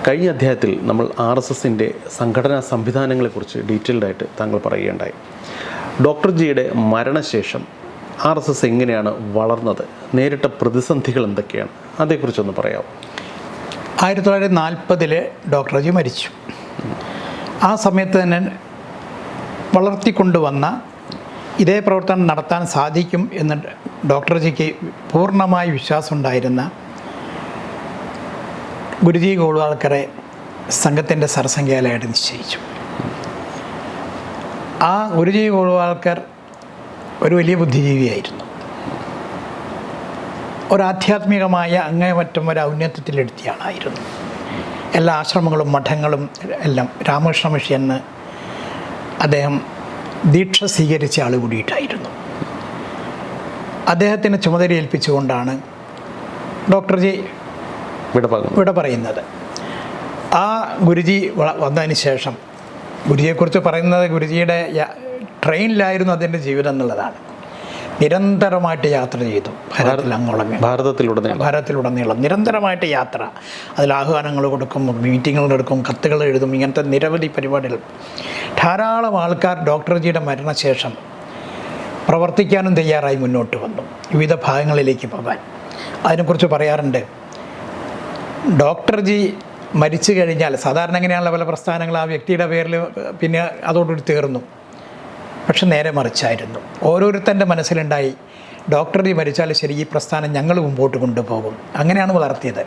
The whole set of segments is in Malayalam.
കഴിഞ്ഞ അധ്യായത്തിൽ നമ്മൾ RSSൻ്റെ സംഘടനാ സംവിധാനങ്ങളെക്കുറിച്ച് ഡീറ്റെയിൽഡായിട്ട് താങ്കൾ പറയുകയുണ്ടായി. ഡോക്ടർ ജിയുടെ മരണശേഷം RSS എങ്ങനെയാണ് വളർന്നത്, നേരിട്ട പ്രതിസന്ധികൾ എന്തൊക്കെയാണ്, അതേക്കുറിച്ചൊന്ന് പറയാമോ? 1940 ഡോക്ടർ ജി മരിച്ചു. ആ സമയത്ത് തന്നെ വളർത്തിക്കൊണ്ടുവന്ന ഇതേ പ്രവർത്തനം നടത്താൻ സാധിക്കും എന്ന് ഡോക്ടർ ജിക്ക് പൂർണ്ണമായി വിശ്വാസമുണ്ടായിരുന്ന ഗുരുജി ഗോൾവാൾക്കറെ സംഘത്തിൻ്റെ സർസംഘചാലകനായിട്ട് നിശ്ചയിച്ചു. ആ ഗുരുജി ഗോൾവാൾക്കർ ഒരു വലിയ ബുദ്ധിജീവിയായിരുന്നു. ഒരാധ്യാത്മികമായ അങ്ങേയറ്റം ഒരു ഔന്നത്യത്തിലെടുത്തിയ ആളായിരുന്നു. എല്ലാ ആശ്രമങ്ങളും മഠങ്ങളും എല്ലാം രാമകൃഷ്ണ മിഷൻ എന്ന് അദ്ദേഹം ദീക്ഷ സ്വീകരിച്ച ആൾ കൂടിയിട്ടായിരുന്നു. അദ്ദേഹത്തിന് ചുമതല ഏൽപ്പിച്ചുകൊണ്ടാണ് ഡോക്ടർ ജി വിട പറയുന്നത്. ആ ഗുരുജി വന്നതിന് ശേഷം ഗുരുജിയെക്കുറിച്ച് പറയുന്നത് ഗുരുജിയുടെ ട്രെയിനിലായിരുന്നു അതിൻ്റെ ജീവിതം എന്നുള്ളതാണ്. നിരന്തരമായിട്ട് യാത്ര ചെയ്തു ഭാരതത്തിലുടനീളം നിരന്തരമായിട്ട് യാത്ര. അതിൽ ആഹ്വാനങ്ങൾ കൊടുക്കും, മീറ്റിങ്ങുകൾ എടുക്കും, കത്തുകൾ എഴുതും, ഇങ്ങനത്തെ നിരവധി പരിപാടികൾ. ധാരാളം ആൾക്കാർ ഡോക്ടർ ജിയുടെ മരണശേഷം പ്രവർത്തിക്കാനും തയ്യാറായി മുന്നോട്ട് വന്നു, വിവിധ ഭാഗങ്ങളിലേക്ക് പോകാൻ. അതിനെക്കുറിച്ച് പറയാറുണ്ട്. ഡോക്ടർ ജി മരിച്ചു കഴിഞ്ഞാൽ സാധാരണ എങ്ങനെയാണുള്ള പല പ്രസ്ഥാനങ്ങൾ ആ വ്യക്തിയുടെ പേരിൽ പിന്നെ അതോടുകൂടി തീർന്നു. പക്ഷെ നേരെ മറിച്ചായിരുന്നു. ഓരോരുത്തൻ്റെ മനസ്സിലുണ്ടായി ഡോക്ടർ ജി മരിച്ചാൽ ശരി, ഈ പ്രസ്ഥാനം ഞങ്ങൾ മുമ്പോട്ട് കൊണ്ടുപോകും. അങ്ങനെയാണ് വളർത്തിയത്.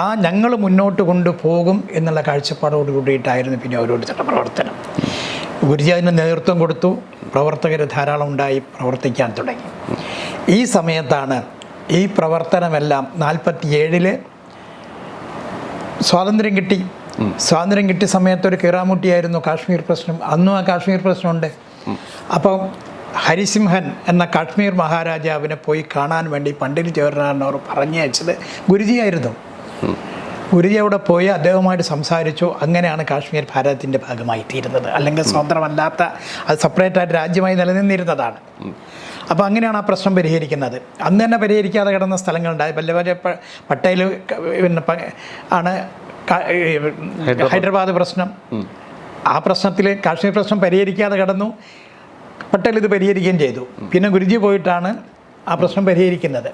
ആ ഞങ്ങൾ മുന്നോട്ട് കൊണ്ടുപോകും എന്നുള്ള കാഴ്ചപ്പാടോട് കൂടിയിട്ടായിരുന്നു പിന്നെ ഓരോരുത്തരുടെ പ്രവർത്തനം. ഗുരുജി അതിന് നേതൃത്വം കൊടുത്തു. പ്രവർത്തകർ ധാരാളം ഉണ്ടായി പ്രവർത്തിക്കാൻ തുടങ്ങി. ഈ സമയത്താണ് ഈ പ്രവർത്തനമെല്ലാം 47 സ്വാതന്ത്ര്യം കിട്ടി. സ്വാതന്ത്ര്യം കിട്ടിയ സമയത്ത് ഒരു കീറാമുട്ടിയായിരുന്നു കാശ്മീർ പ്രശ്നം. അന്നും ആ കാശ്മീർ പ്രശ്നമുണ്ട്. അപ്പം ഹരിസിംഹൻ എന്ന കാശ്മീർ മഹാരാജാവിനെ പോയി കാണാൻ വേണ്ടി പണ്ഡിറ്റ് ജവഹർലാൽ നെഹ്റു പറഞ്ഞയച്ചത് ഗുരുജിയായിരുന്നു. ഗുരുജി അവിടെ പോയി അദ്ദേഹവുമായിട്ട് സംസാരിച്ചു. അങ്ങനെയാണ് കാശ്മീർ ഭാരതത്തിൻ്റെ ഭാഗമായി തീരുന്നത്. അല്ലെങ്കിൽ സ്വതന്ത്രമല്ലാത്ത, അത് സെപ്പറേറ്റായിട്ട് രാജ്യമായി നിലനിന്നിരുന്നതാണ്. അപ്പോൾ അങ്ങനെയാണ് ആ പ്രശ്നം പരിഹരിക്കുന്നത്. അന്ന് തന്നെ പരിഹരിക്കാതെ കിടന്ന സ്ഥലങ്ങളുണ്ടായി. വല്ലഭായ് പട്ടേൽ ആണ് ഹൈദരാബാദ് പ്രശ്നം. ആ പ്രശ്നത്തിൽ കാശ്മീർ പ്രശ്നം പരിഹരിക്കാതെ കിടന്നു. പട്ടേൽ ഇത് പരിഹരിക്കുകയും ചെയ്തു. പിന്നെ ഗുരുജി പോയിട്ടാണ് ആ പ്രശ്നം പരിഹരിക്കുന്നത്.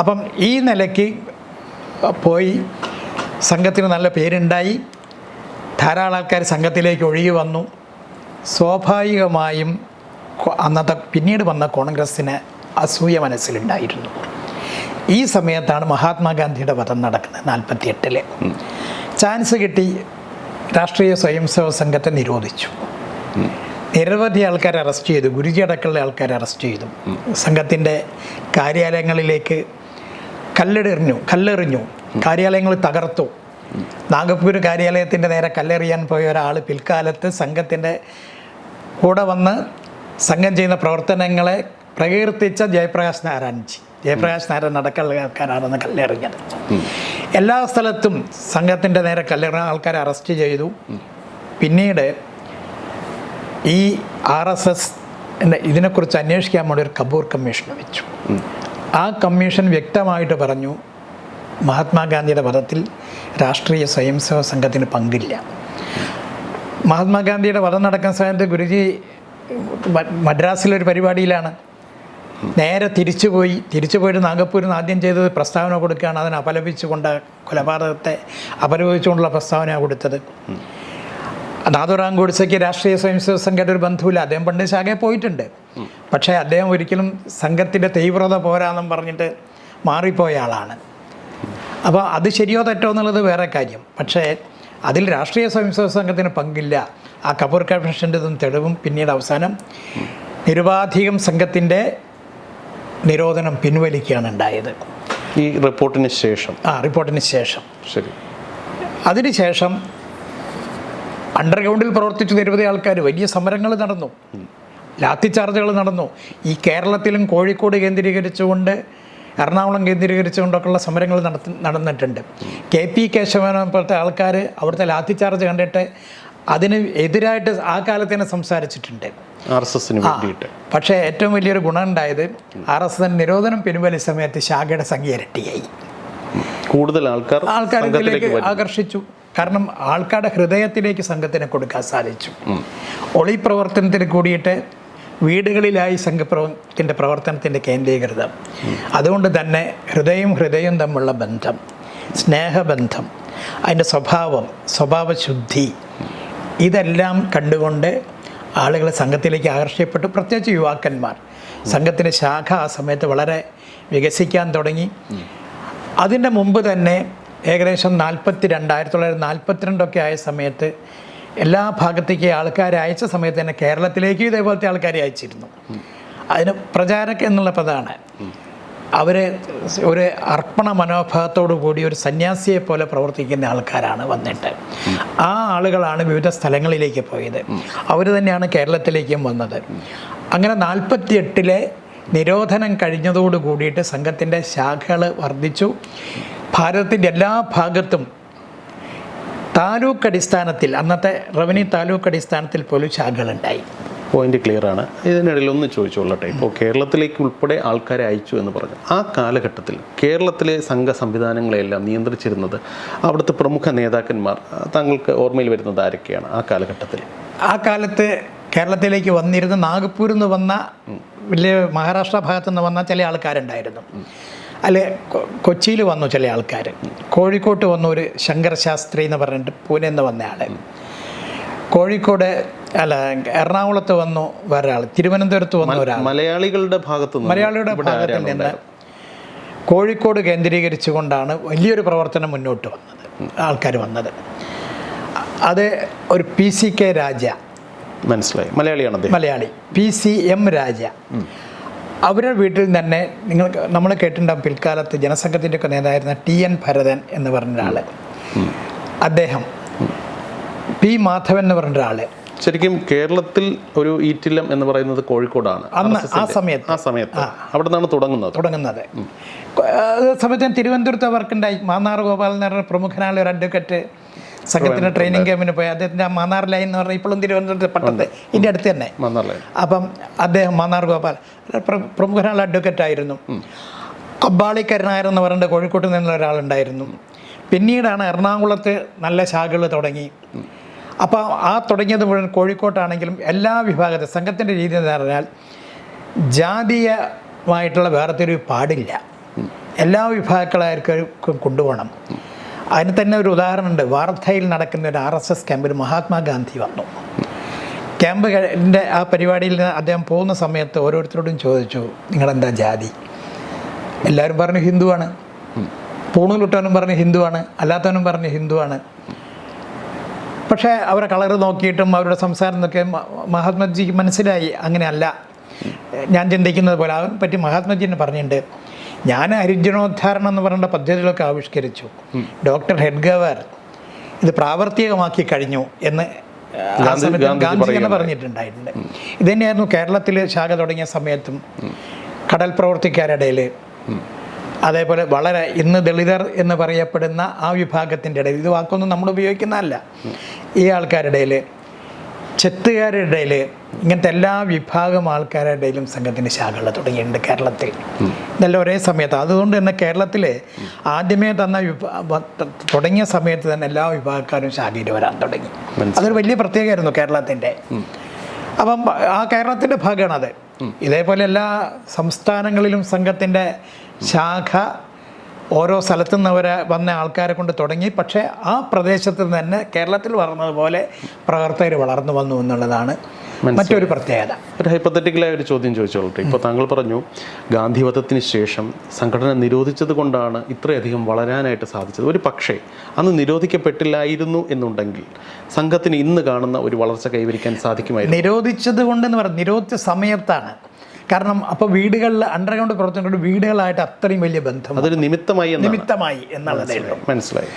അപ്പം ഈ നിലയ്ക്ക് പോയി സംഘത്തിന് നല്ല പേരുണ്ടായി. ധാരാളം ആൾക്കാർ സംഘത്തിലേക്ക് ഒഴുകി വന്നു. സ്വാഭാവികമായും അന്നത്തെ പിന്നീട് വന്ന കോൺഗ്രസ്സിന് അസൂയ മനസ്സിലുണ്ടായിരുന്നു. ഈ സമയത്താണ് മഹാത്മാഗാന്ധിയുടെ വധം നടക്കുന്നത്. 48 ചാൻസ് കിട്ടി. രാഷ്ട്രീയ സ്വയംസേവക സംഘത്തെ നിരോധിച്ചു. നിരവധി ആൾക്കാരെ അറസ്റ്റ് ചെയ്തു. ഗുരുജി അടക്കമുള്ള ആൾക്കാരെ അറസ്റ്റ് ചെയ്തു. സംഘത്തിൻ്റെ കാര്യാലയങ്ങളിലേക്ക് കല്ലെറിഞ്ഞു. കാര്യാലയങ്ങൾ തകർത്തു. നാഗപ്പൂർ കാര്യാലയത്തിൻ്റെ നേരെ കല്ലെറിയാൻ പോയ ഒരാൾ പിൽക്കാലത്ത് സംഘത്തിൻ്റെ കൂടെ വന്ന് സംഘം ചെയ്യുന്ന പ്രവർത്തനങ്ങളെ പ്രകീർത്തിച്ച ജയപ്രകാശ് നാരായൺ അടക്കമുള്ള ആൾക്കാരാണെന്ന് കല്ലെറിഞ്ഞത്. എല്ലാ സ്ഥലത്തും സംഘത്തിൻ്റെ നേരെ കല്ലെറിഞ്ഞ ആൾക്കാരെ അറസ്റ്റ് ചെയ്തു. പിന്നീട് ഈ RSS ഇതിനെക്കുറിച്ച് അന്വേഷിക്കാൻ വേണ്ടി ഒരു കപൂർ കമ്മീഷനെ വെച്ചു. ആ കമ്മീഷൻ വ്യക്തമായിട്ട് പറഞ്ഞു, മഹാത്മാഗാന്ധിയുടെ വധത്തിൽ രാഷ്ട്രീയ സ്വയംസേവക സംഘത്തിന് പങ്കില്ല. മഹാത്മാഗാന്ധിയുടെ വധം നടക്കുന്ന സമയത്ത് ഗുരുജി മദ്രാസിലൊരു പരിപാടിയിലാണ്. നേരെ തിരിച്ചു പോയിട്ട് നാഗപ്പൂരിൽ ആദ്യം ചെയ്തത് പ്രസ്താവന കൊടുക്കുകയാണ്. അതിനെ അപലപിച്ചുകൊണ്ട്, കൊലപാതകത്തെ അപലപിച്ചുകൊണ്ടുള്ള പ്രസ്താവന കൊടുത്തത്. നാഥുറാം ഗോഡ്സെക്ക് രാഷ്ട്രീയ സ്വയംസേവക സംഘയുടെ ഒരു ബന്ധുവില്ല. അദ്ദേഹം പണ്ട് ശാഖയിൽ പോയിട്ടുണ്ട്. പക്ഷേ അദ്ദേഹം ഒരിക്കലും സംഘത്തിൻ്റെ തീവ്രത പോരാന്നും പറഞ്ഞിട്ട് മാറിപ്പോയ ആളാണ്. അപ്പോൾ അത് ശരിയോ തെറ്റോ എന്നുള്ളത് വേറെ കാര്യം. പക്ഷേ അതിൽ രാഷ്ട്രീയ സ്വയംസേവക സംഘത്തിന് പങ്കില്ല. ആ കപൂർ കമ്മീഷൻ്റെതും തെളിവും പിന്നീട് അവസാനം നിരുപാധികം സംഘത്തിൻ്റെ നിരോധനം പിൻവലിക്കുകയാണ് ഉണ്ടായത്. ഈ റിപ്പോർട്ടിന് ശേഷം ശരി. അതിനുശേഷം അണ്ടർഗ്രൗണ്ടിൽ പ്രവർത്തിച്ച നിരവധി ആൾക്കാർ, വലിയ സമരങ്ങൾ നടന്നു, ലാത്തി ചാർജുകൾ നടന്നു. ഈ കേരളത്തിലും കോഴിക്കോട് കേന്ദ്രീകരിച്ചുകൊണ്ട്, എറണാകുളം കേന്ദ്രീകരിച്ചുകൊണ്ടൊക്കെയുള്ള സമരങ്ങൾ നടന്നിട്ടുണ്ട്. KP കേശവനെ പോലത്തെ ആൾക്കാർ അവിടുത്തെ ലാത്തി ചാർജ് കണ്ടിട്ട് അതിന് എതിരായിട്ട് ആ കാലത്ത് തന്നെ സംസാരിച്ചിട്ടുണ്ട്. പക്ഷേ ഏറ്റവും വലിയൊരു ഗുണം ഉണ്ടായത് RSS നിരോധനം പിൻവലിച്ച സമയത്ത് ശാഖയുടെ സംഖ്യ ഇരട്ടിയായി. കൂടുതൽ ആൾക്കാർ ഇതിലേക്ക് ആകർഷിച്ചു. കാരണം ആൾക്കാരുടെ ഹൃദയത്തിലേക്ക് സംഘത്തിനെ കൊടുക്കാൻ സാധിച്ചു. ഒളി പ്രവർത്തനത്തിൽ കൂടിയിട്ട് വീടുകളിലായി സംഘത്തിൻ്റെ പ്രവർത്തനത്തിൻ്റെ കേന്ദ്രീകൃതം. അതുകൊണ്ട് തന്നെ ഹൃദയവും തമ്മിലുള്ള ബന്ധം, സ്നേഹബന്ധം, അതിൻ്റെ സ്വഭാവശുദ്ധി, ഇതെല്ലാം കണ്ടുകൊണ്ട് ആളുകൾ സംഘത്തിലേക്ക് ആകർഷിക്കപ്പെട്ടു. പ്രത്യേകിച്ച് യുവാക്കന്മാർ. സംഘത്തിൻ്റെ ശാഖ ആ സമയത്ത് വളരെ വികസിക്കാൻ തുടങ്ങി. അതിൻ്റെ മുമ്പ് തന്നെ ഏകദേശം 1942 ആയ സമയത്ത് എല്ലാ ഭാഗത്തേക്ക് ആൾക്കാരെ അയച്ച സമയത്ത് തന്നെ കേരളത്തിലേക്ക് ഇതേപോലത്തെ ആൾക്കാരെ അയച്ചിരുന്നു. അതിന് പ്രചാരക് എന്നുള്ള പദമാണ്. അവർ ഒരു അർപ്പണ മനോഭാവത്തോടു കൂടി ഒരു സന്യാസിയെ പോലെ പ്രവർത്തിക്കുന്ന ആൾക്കാരാണ് വന്നിട്ട്. ആ ആളുകളാണ് വിവിധ സ്ഥലങ്ങളിലേക്ക് പോയത്. അവർ തന്നെയാണ് കേരളത്തിലേക്കും വന്നത്. അങ്ങനെ 48 നിരോധനം കഴിഞ്ഞതോട് കൂടിയിട്ട് സംഘത്തിൻ്റെ ശാഖകൾ വർദ്ധിച്ചു. ഭാരതത്തിൻ്റെ എല്ലാ ഭാഗത്തും താലൂക്ക് അടിസ്ഥാനത്തിൽ, അന്നത്തെ റവന്യൂ താലൂക്ക് അടിസ്ഥാനത്തിൽ പോലും ശാഖകളുണ്ടായി. പോയിന്റ് ക്ലിയർ ആണ്. ഇതിനിടയിൽ ഒന്ന് ചോദിച്ചോളട്ടെ, ഇപ്പോൾ കേരളത്തിലേക്ക് ഉൾപ്പെടെ ആൾക്കാരെ അയച്ചു എന്ന് പറഞ്ഞു. ആ കാലഘട്ടത്തിൽ കേരളത്തിലെ സംഘ സംവിധാനങ്ങളെല്ലാം നിയന്ത്രിച്ചിരുന്നത് അവിടുത്തെ പ്രമുഖ നേതാക്കന്മാർ, താങ്കൾക്ക് ഓർമ്മയിൽ വരുന്നത് ആരൊക്കെയാണ് ആ കാലഘട്ടത്തിൽ? ആ കാലത്ത് കേരളത്തിലേക്ക് വന്നിരുന്ന നാഗ്പൂരിൽ നിന്ന് വന്ന, വലിയ മഹാരാഷ്ട്ര ഭാഗത്തു നിന്ന് വന്ന ചില ആൾക്കാരുണ്ടായിരുന്നു. അല്ലെ, കൊച്ചിയിൽ വന്നു ചില ആൾക്കാർ, കോഴിക്കോട്ട് വന്നു ഒരു ശങ്കർ ശാസ്ത്രി എന്ന് പറഞ്ഞിട്ട് പൂനെ നിന്ന് വന്ന ആൾ, കോഴിക്കോട് എറണാകുളത്ത് വന്നു വേറൊരാൾ, തിരുവനന്തപുരത്ത് വന്ന ഒരാൾ, മലയാളികളുടെ ഭാഗത്തിൽ നിന്ന് കോഴിക്കോട് കേന്ദ്രീകരിച്ചുകൊണ്ടാണ് വലിയൊരു പ്രവർത്തനം മുന്നോട്ട് വന്നത്, ആൾക്കാർ വന്നത്. അത് ഒരു PCK രാജ, മനസ്സിലായി, മലയാളി PCM രാജ, അവരുടെ വീട്ടിൽ തന്നെ നമ്മൾ കേട്ടിട്ടുണ്ടാകും പിൽക്കാലത്ത് ജനസംഘത്തിൻ്റെ ഒക്കെ നേതാവായിരുന്ന TN ഭരതൻ എന്ന് പറഞ്ഞ ഒരാൾ, അദ്ദേഹം, P മാധവൻ എന്ന് പറഞ്ഞ ഒരാൾ. ശരിക്കും കേരളത്തിൽ ഒരു ഈറ്റില്ലം എന്ന് പറയുന്നത് കോഴിക്കോടാണ് അന്ന്. ആ സമയത്ത് അവിടെ നിന്നാണ് തുടങ്ങുന്നത്. സമയത്ത് തിരുവനന്തപുരത്ത് അവർക്കുണ്ടായി. മാന്നാർ ഗോപാലൻ എന്ന് പറഞ്ഞ പ്രമുഖനായ ഒരു അഡ്വക്കറ്റ് സംഘത്തിന് ട്രെയിനിങ് ക്യാമ്പിന് പോയി. അദ്ദേഹത്തിൻ്റെ മാന്നാർ ലൈൻ എന്ന് പറഞ്ഞാൽ ഇപ്പോഴും തിരുവനന്തപുരത്ത് പട്ടത്ത് ഇതിൻ്റെ അടുത്ത് തന്നെ. അപ്പം അദ്ദേഹം മാന്നാർ ഗോപാൽ പ്രമുഖനായ അഡ്വക്കറ്റ് ആയിരുന്നു. കബ്ബാളിക്കരൻ നായർ എന്ന് പറഞ്ഞിട്ട് കോഴിക്കോട്ട് നിന്നുള്ള ഒരാളുണ്ടായിരുന്നു. പിന്നീടാണ് എറണാകുളത്ത് നല്ല ശാഖകൾ തുടങ്ങി. അപ്പോൾ ആ തുടങ്ങിയത് മുഴുവൻ കോഴിക്കോട്ടാണെങ്കിലും എല്ലാ വിഭാഗത്തെ സംഘത്തിൻ്റെ രീതി എന്ന് പറഞ്ഞാൽ ജാതീയമായിട്ടുള്ള വേർതിരിവ് പാടില്ല, എല്ലാ വിഭാഗക്കാർക്കും കൊണ്ടുപോകണം. അതിന് തന്നെ ഒരു ഉദാഹരണമുണ്ട്. വാർധയിൽ നടക്കുന്ന ഒരു RSS ക്യാമ്പിൽ മഹാത്മാഗാന്ധി വന്നു. ക്യാമ്പിൻ്റെ ആ പരിപാടിയിൽ അദ്ദേഹം പോകുന്ന സമയത്ത് ഓരോരുത്തരോടും ചോദിച്ചു, നിങ്ങളെന്താ ജാതി? എല്ലാവരും പറഞ്ഞു ഹിന്ദുവാണ്. പൂണൂലിട്ടവനും പറഞ്ഞ് ഹിന്ദുവാണ്, അല്ലാത്തവനും പറഞ്ഞ് ഹിന്ദുവാണ്. പക്ഷേ അവരെ കളറ് നോക്കിയിട്ടും അവരുടെ സംസാരം നോക്കിയാൽ മഹാത്മജിക്ക് മനസ്സിലായി അങ്ങനെയല്ല ഞാൻ ചിന്തിക്കുന്നത് പോലെ. അവനെ പറ്റി മഹാത്മജിനെ പറഞ്ഞിട്ടുണ്ട്, ഞാൻ ഹരിജനോദ്ധാരണം എന്ന് പറഞ്ഞ പദ്ധതികളൊക്കെ ആവിഷ്കരിച്ചു, ഡോക്ടർ ഹെഡ്ഗവർ ഇത് പ്രാവർത്തികമാക്കി കഴിഞ്ഞു എന്ന് ഗാന്ധി തന്നെ പറഞ്ഞിട്ടുണ്ടായിട്ടുണ്ട്. ഇത് തന്നെയായിരുന്നു കേരളത്തിൽ ശാഖ തുടങ്ങിയ സമയത്തും കടൽ പ്രവർത്തിക്കാരുടെ ഇടയിൽ, അതേപോലെ വളരെ ഇന്ന് ദളിതർ എന്ന് പറയപ്പെടുന്ന ആ വിഭാഗത്തിൻ്റെ ഇടയിൽ, ഇത് വാക്കൊന്നും നമ്മൾ ഉപയോഗിക്കുന്നതല്ല, ഈ ആൾക്കാരുടെ ഇടയിൽ, ചെത്തുകാരുടെ ഇടയിൽ, ഇങ്ങനത്തെ എല്ലാ വിഭാഗം ആൾക്കാരുടെ ഇടയിലും സംഘത്തിൻ്റെ ശാഖകൾ തുടങ്ങിയിട്ടുണ്ട് കേരളത്തിൽ. ഇതെല്ലാം ഒരേ സമയത്ത്. അതുകൊണ്ട് തന്നെ കേരളത്തിൽ ആദ്യമേ തുടങ്ങിയ സമയത്ത് തന്നെ എല്ലാ വിഭാഗക്കാരും ശാഖയിൽ വരാൻ തുടങ്ങി. അതൊരു വലിയ പ്രത്യേകമായിരുന്നു കേരളത്തിൻ്റെ. അപ്പം ആ കേരളത്തിൻ്റെ ഭാഗമാണത്. ഇതേപോലെ എല്ലാ സംസ്ഥാനങ്ങളിലും സംഘത്തിൻ്റെ ശാഖ ഓരോ സ്ഥലത്തു നിന്ന് വന്ന ആൾക്കാരെ കൊണ്ട് തുടങ്ങി. പക്ഷേ ആ പ്രദേശത്ത് തന്നെ കേരളത്തിൽ വളർന്നതുപോലെ പ്രവർത്തകർ വളർന്നു വന്നു എന്നുള്ളതാണ് മറ്റൊരു പ്രത്യേകത. ഒരു ഹൈപ്പത്തറ്റിക്കലായ ഒരു ചോദ്യം ചോദിച്ചോളട്ടെ. ഇപ്പോൾ താങ്കൾ പറഞ്ഞു ഗാന്ധിവധത്തിന് ശേഷം സംഘടന നിരോധിച്ചത് കൊണ്ടാണ് ഇത്രയധികം വളരാനായിട്ട് സാധിച്ചത്. ഒരു പക്ഷേ അന്ന് നിരോധിക്കപ്പെട്ടില്ലായിരുന്നു എന്നുണ്ടെങ്കിൽ സംഘത്തിന് ഇന്ന് കാണുന്ന ഒരു വളർച്ച കൈവരിക്കാൻ സാധിക്കുമായിരുന്നു. നിരോധിച്ചത് കൊണ്ടെന്ന് പറഞ്ഞാൽ നിരോധിച്ച സമയത്താണ്. കാരണം അപ്പോൾ വീടുകളിൽ അണ്ടർഗ്രൗണ്ട് പ്രവർത്തനങ്ങളുടെ വീടുകളായിട്ട് അത്രയും വലിയ ബന്ധം, അതൊരു നിമിത്തമായി എന്നുള്ളതേ ഉള്ളൂ. മനസ്സിലായി.